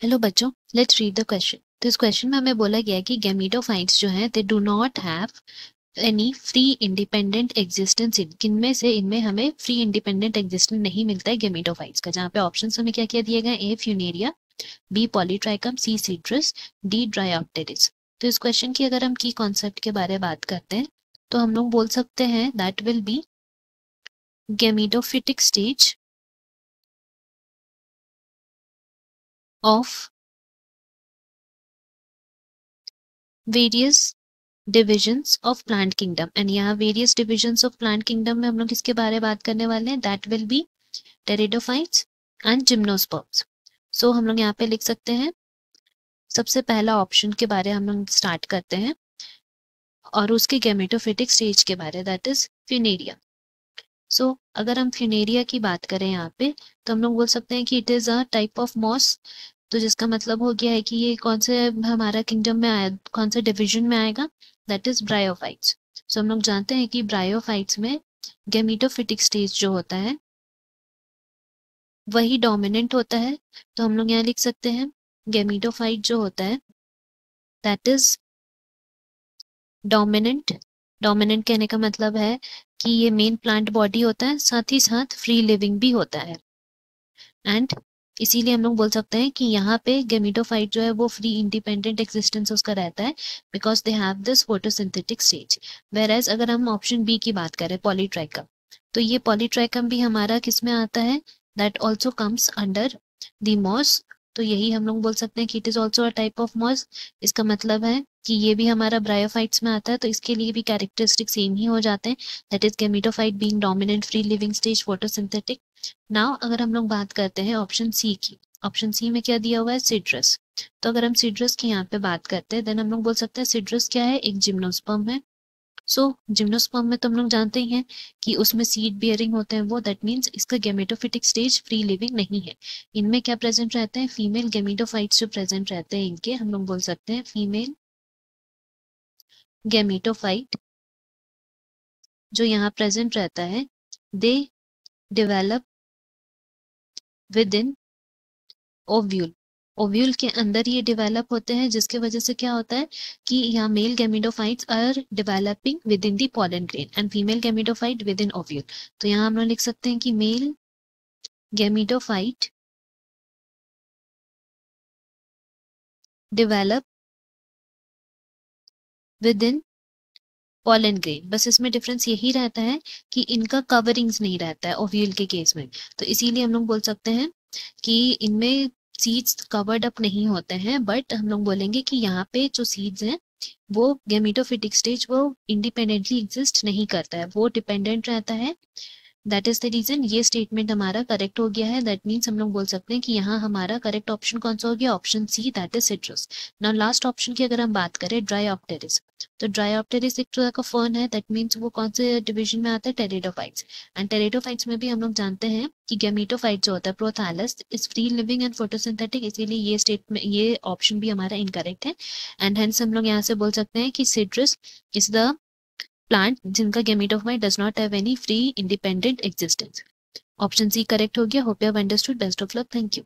Hello बच्चों, let's read the question. तो इस क्वेश्चन में हमें बोला गया है कि गैमीटोफाइट्स जो हैं they do not have any free independent existence in किनमें से इनमें हमें फ्री इंडिपेंडेंट एग्जिस्टेंस नहीं मिलता है गैमीटोफाइट्स का। जहाँ पे ऑप्शंस हमें क्या क्या दिए गए, ए फ्यूनेरिया, बी पॉलीट्राइकम, सी सीट्रस, डी ड्रायोप्टेरिस। तो इस क्वेश्चन की अगर हम की कॉन्सेप्ट के बारे में बात करते हैं तो हम लोग बोल सकते हैं that will be gametophytic stage of various divisions of plant kingdom. And यहाँ various divisions of plant kingdom में हम लोग किसके बारे में बात करने वाले हैं, that will be pteridophytes and gymnosperms. So हम लोग यहाँ पे लिख सकते हैं सबसे पहला ऑप्शन के बारे हम लोग स्टार्ट करते हैं और उसके गैमेटोफिटिक स्टेज के बारे, दैट इज फ्यूनेरिया। सो अगर हम फ्यूनेरिया की बात करें यहाँ पे तो हम लोग बोल सकते हैं कि it is a type of moss. तो जिसका मतलब हो गया है कि ये कौन से हमारा किंगडम में आया, कौन से डिवीजन में आएगा, दैट इज ब्रायोफाइट्स। सो हम लोग जानते हैं कि ब्रायोफाइट्स में गैमीटोफिटिक स्टेज जो होता है वही डोमिनेंट होता है। तो हम लोग यहाँ लिख सकते हैं गैमीटोफाइट जो होता है दैट इज डोमिनेंट। डोमिनेंट कहने का मतलब है कि ये मेन प्लांट बॉडी होता है, साथ ही साथ फ्री लिविंग भी होता है। एंड इसीलिए हम लोग बोल सकते हैं कि यहाँ पे गैमीटोफाइट जो है वो फ्री इंडिपेंडेंट एक्जिस्टेंस उसका रहता है because they have this photosynthetic stage. Whereas अगर हम ऑप्शन बी की बात करें पॉलीट्राइकम, तो ये पॉलीट्राइकम भी हमारा किस में आता है, that also comes under the moss. तो यही हम लोग बोल सकते हैं कि it is also a type of moss. इसका मतलब है कि ये भी हमारा ब्रायोफाइट्स में आता है, तो इसके लिए भी कैरेक्टरिस्टिक सेम ही हो जाते हैं, that is gametophyte being dominant free living stage photosynthetic. Now अगर हम लोग बात करते हैं ऑप्शन सी की, ऑप्शन सी में क्या दिया हुआ है, सिट्रस। तो अगर हम सिट्रस की यहाँ पे बात करते हैं देन हम लोग बोल सकते हैं सिट्रस क्या है, एक जिम्नोस्पर्म है। सो जिम्नोस्पर्म में तो हम लोग जानते ही हैं कि उसमें सीड बियरिंग होते हैं वो, दैट मीन्स इसका गैमेटोफिटिक स्टेज फ्री लिविंग नहीं है। इनमें क्या प्रेजेंट रहते हैं, फीमेल गैमेटोफाइट्स जो प्रेजेंट रहते हैं इनके हम लोग बोल सकते हैं फीमेल गैमेटोफाइट जो यहाँ प्रेजेंट रहता है they develop within ovule. Ovule के अंदर ये डेवलप होते हैं जिसके वजह से क्या होता है कि यहाँ male gametophytes are developing within the pollen grain and female gametophyte within ovule. तो यहाँ हम लोग लिख सकते हैं कि male gametophyte develop within pollen grain. बस इसमें डिफरेंस यही रहता है कि इनका कवरिंग्स नहीं रहता है ओव्यूल के केस में। तो इसीलिए हम लोग बोल सकते हैं कि इनमें सीड्स कवर्ड अप नहीं होते हैं, बट हम लोग बोलेंगे कि यहाँ पे जो सीड्स हैं वो गैमीटोफिटिक स्टेज वो इंडिपेंडेंटली एग्जिस्ट नहीं करता है, वो डिपेंडेंट रहता है। दैट इज द रीजन ये स्टेटमेंट हमारा करेक्ट हो गया है। दैट मीन्स हम लोग बोल सकते हैं कि यहाँ हमारा करेक्ट ऑप्शन कौन सा हो गया, option C, that is citrus. Now last option की अगर हम बात करें ड्रायोप्टेरिस, तो ड्रायोप्टेरिस एक तरह का फर्न है, दैट मीन्स वो कौन से डिवीजन में आता है, टेरिडोफाइट्स। एंड टेरिडोफाइट्स में भी हम लोग जानते हैं कि गैमीटोफाइट जो होता है prothallus is free living and photosynthetic, इसीलिए ये स्टेटमेंट ये ऑप्शन भी हमारा इनकरेक्ट है। एंड हेंस हम लोग यहाँ से बोल सकते हैं कि सिट्रस इज द प्लांट जिनका gametophyte does not have any free independent existence. Option C correct हो गया। Hope you have understood. Best of luck. Thank you.